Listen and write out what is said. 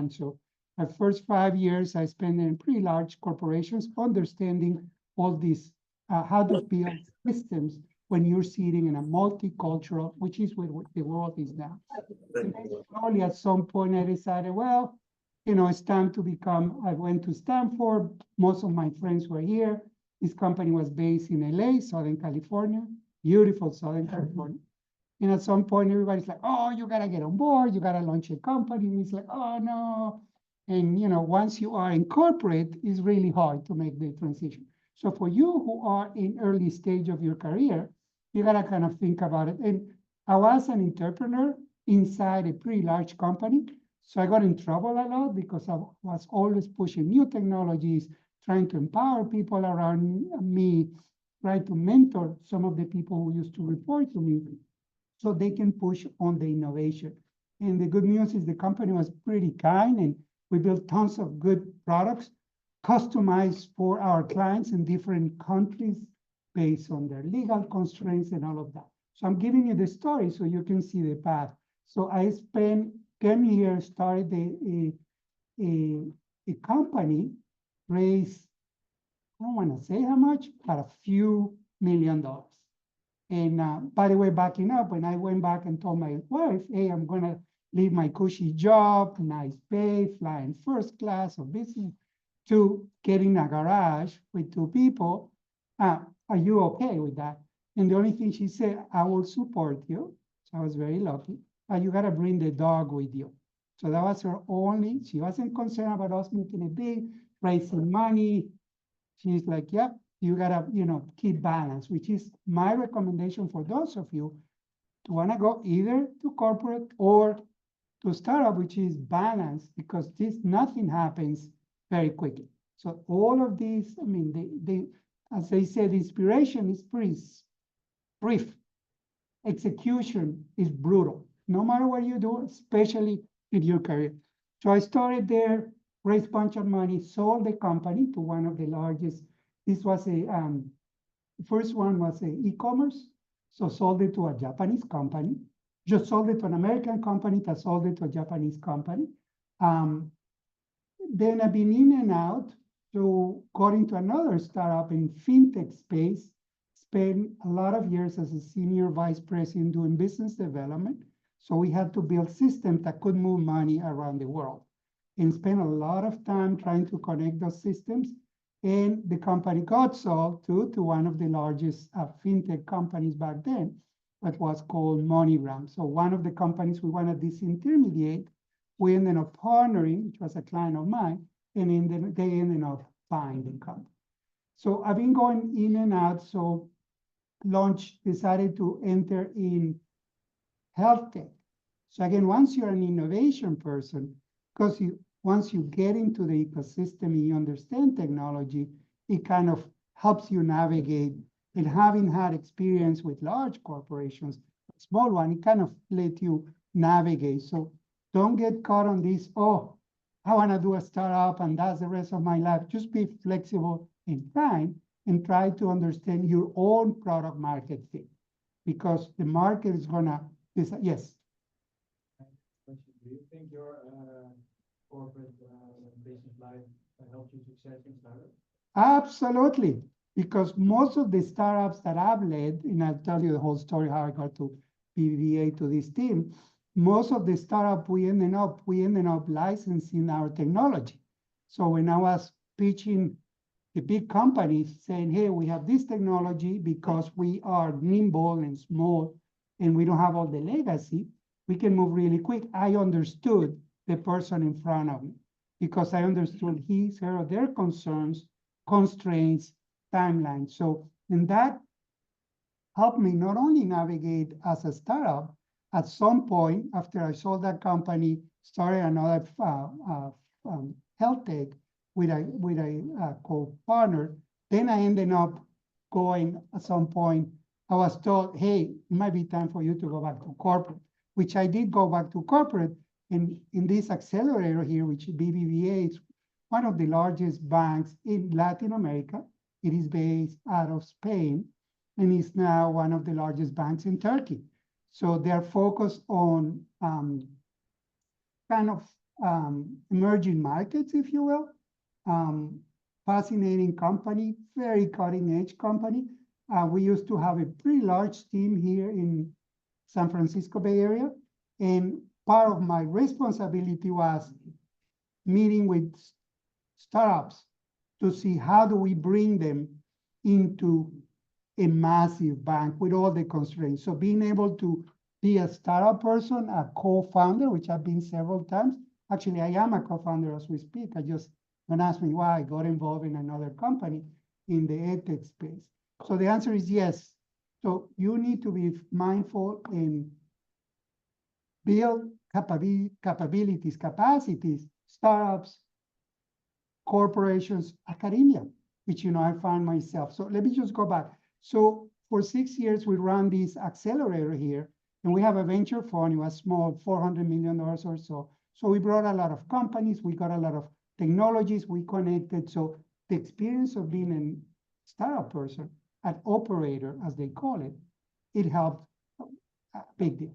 done. So my first 5 years, I spent in pretty large corporations understanding all these, how to build systems when you're sitting in a multicultural, which is where the world is now. And then slowly at some point I decided, well, it's time to become, I went to Stanford. Most of my friends were here. This company was based in LA, Southern California, beautiful Southern California. And at some point, everybody's like, oh, you gotta get on board, you gotta launch a company. And it's like, oh no. And once you are in corporate, it's really hard to make the transition. So for you who are in early stage of your career, you gotta kind of think about it. And I was an entrepreneur inside a pretty large company. So I got in trouble a lot because I was always pushing new technologies, trying to empower people around me, trying to mentor some of the people who used to report to me so they can push on the innovation. And the good news is the company was pretty kind, and we built tons of good products customized for our clients in different countries based on their legal constraints and all of that. So I'm giving you the story so you can see the path. So I came here, started a company, raised, I don't want to say how much, but a few $1 million. And by the way, backing up, when I went back and told my wife, hey, I'm going to leave my cushy job, nice pay, flying first class of business, to get in a garage with 2 people, are you okay with that? And the only thing she said, I will support you. So I was very lucky. But you got to bring the dog with you. So that was her only, she wasn't concerned about us making it big, raising money. She's like, yep, you got to, keep balance, which is my recommendation for those of you to want to go either to corporate or to startup, which is balance, because nothing happens very quickly. So all of these, I mean, as they said, inspiration is brief. Execution is brutal, no matter what you do, especially in your career. So I started there, raised a bunch of money, sold the company to one of the largest. This was the first one was an e-commerce. So sold it to a Japanese company. Just sold it to an American company that sold it to a Japanese company. Then I've been in and out, so got into another startup in fintech space, spent a lot of years as a senior vice president doing business development. So we had to build systems that could move money around the world and spent a lot of time trying to connect those systems. And the company got sold to one of the largest fintech companies back then, that was called MoneyGram. So one of the companies we want to disintermediate, we ended up partnering, which was a client of mine, and they ended up buying the company. So I've been going in and out. So decided to enter in health tech. So again, once you're an innovation person, because once you get into the ecosystem and you understand technology, it kind of helps you navigate. And having had experience with large corporations, a small one, it kind of let you navigate. So don't get caught on this, oh, I want to do a startup and that's the rest of my life. Just be flexible in time and try to understand your own product market fit, because the market is going to decide. Yes. Do you think your corporate business life helped you success in startups? Absolutely. Because most of the startups that I've led, and I'll tell you the whole story how I got to BBVA to this team, most of the startup we ended up licensing our technology. So when I was pitching the big companies saying, hey, we have this technology because we are nimble and small and we don't have all the legacy, we can move really quick. I understood the person in front of me because I understood his, her, their concerns, constraints, timeline. So, and that helped me not only navigate as a startup, at some point after I sold that company, started another health tech with a co-partner. Then I ended up going at some point, I was told, hey, it might be time for you to go back to corporate, which I did go back to corporate. And in this accelerator here, which BBVA is one of the largest banks in Latin America. It is based out of Spain and is now one of the largest banks in Turkey. So they're focused on kind of emerging markets, if you will. Fascinating company, very cutting edge company. We used to have a pretty large team here in San Francisco Bay Area. And part of my responsibility was meeting with startups to see how do we bring them into a massive bank with all the constraints. So being able to be a startup person, a co-founder, which I've been several times. Actually, I am a co-founder as we speak. Don't ask me why I got involved in another company in the edtech space. So the answer is yes. So you need to be mindful and build capabilities, capacities, startups, corporations, academia, which, I find myself. So let me just go back. So for 6 years, we run this accelerator here, and we have a venture fund. It was small, $400 million or so. So we brought a lot of companies. We got a lot of technologies. We connected. So the experience of being a startup person, an operator, as they call it, it helped a big deal.